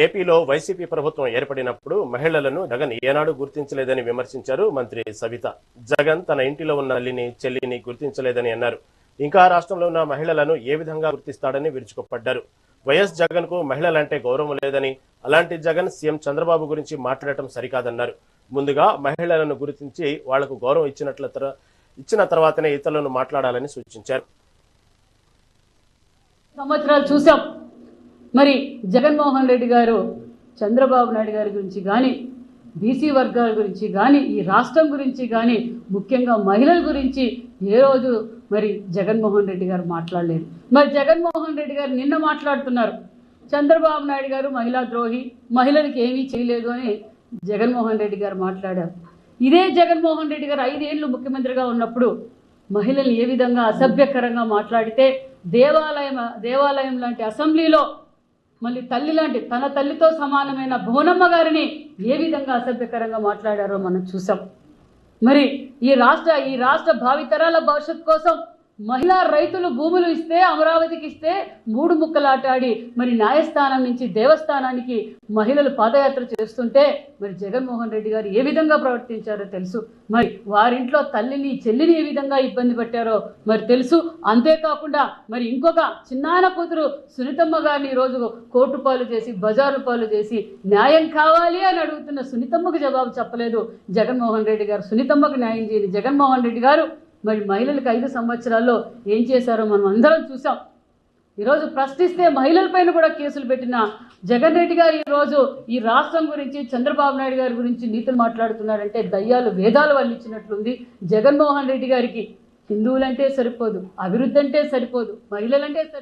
ఏపీలో వైసీపీ ప్రభుత్వం ఏర్పడినప్పుడు మహిళలను జగన్ ఏనాడు గుర్తించలేదని విమర్శించారు మంత్రి సవిత. జగన్ తన ఇంటిలో ఉన్న తల్లిని, చెల్లిని గుర్తించలేదని అన్నారు. ఇంకా రాష్ట్రంలో ఉన్న మహిళలను ఏ విధంగా గుర్తిస్తాడని విరుచుకుపడ్డారు. వైఎస్ జగన్ కు మహిళలంటే గౌరవం లేదని, అలాంటి జగన్ సీఎం చంద్రబాబు గురించి మాట్లాడటం సరికాదన్నారు. ముందుగా మహిళలను గుర్తించి వాళ్లకు గౌరవం ఇచ్చిన తర్వాతనే ఇతరులను మాట్లాడాలని సూచించారు. సంవత్సరాలు చూసాం. మరి జగన్మోహన్ రెడ్డి గారు చంద్రబాబు నాయుడు గారి గురించి కానీ, బీసీ వర్గాల గురించి కానీ, ఈ రాష్ట్రం గురించి కానీ, ముఖ్యంగా మహిళల గురించి ఏ రోజు మరి జగన్మోహన్ రెడ్డి గారు మాట్లాడలేదు. మరి జగన్మోహన్ రెడ్డి గారు నిన్న మాట్లాడుతున్నారు, చంద్రబాబు నాయుడు గారు మహిళా ద్రోహి, మహిళలకు ఏమీ చేయలేదు అని జగన్మోహన్ రెడ్డి గారు మాట్లాడారు. ఇదే జగన్మోహన్ రెడ్డి గారు 5 ఏళ్ళు ముఖ్యమంత్రిగా ఉన్నప్పుడు మహిళలు ఏ విధంగా అసభ్యకరంగా మాట్లాడితే, దేవాలయం లాంటి అసెంబ్లీలో మళ్ళీ తల్లి లాంటి తన తల్లితో సమానమైన భువనమ్మ గారిని ఏ విధంగా అసభ్యకరంగా మాట్లాడారో మనం చూసాం. మరి ఈ రాష్ట్ర భావితరాల భవిష్యత్ కోసం మహిళా రైతులు భూములు ఇస్తే, అమరావతికి ఇస్తే 3 ముక్కలాటాడి మరి న్యాయస్థానం నుంచి దేవస్థానానికి మహిళలు పాదయాత్ర చేస్తుంటే మరి జగన్మోహన్ రెడ్డి గారు ఏ విధంగా ప్రవర్తించారో తెలుసు. మరి వారింట్లో తల్లిని, చెల్లిని ఏ విధంగా ఇబ్బంది పెట్టారో మరి తెలుసు. అంతేకాకుండా మరి ఇంకొక చిన్నాన కూతురు సునీతమ్మ గారిని ఈరోజు కోర్టు పాలు చేసి, బజారు పాలు చేసి న్యాయం కావాలి అని అడుగుతున్న సునీతమ్మకు జవాబు చెప్పలేదు జగన్మోహన్ రెడ్డి గారు. సునీతమ్మకు న్యాయం చేయని జగన్మోహన్ రెడ్డి గారు మరి మహిళలకు 5 సంవత్సరాల్లో ఏం చేశారో మనం అందరం చూసాం. ఈరోజు ప్రశ్నిస్తే మహిళలపైన కూడా కేసులు పెట్టిన జగన్ రెడ్డి గారు ఈరోజు ఈ రాష్ట్రం గురించి, చంద్రబాబు నాయుడు గారి గురించి నీతులు మాట్లాడుతున్నారంటే దయ్యాలు వేదాలు వల్లించినట్లుంది జగన్మోహన్ రెడ్డి గారికి. హిందువులంటే సరిపోదు, అభివృద్ధి అంటే సరిపోదు, మహిళలంటే సరిపోదు.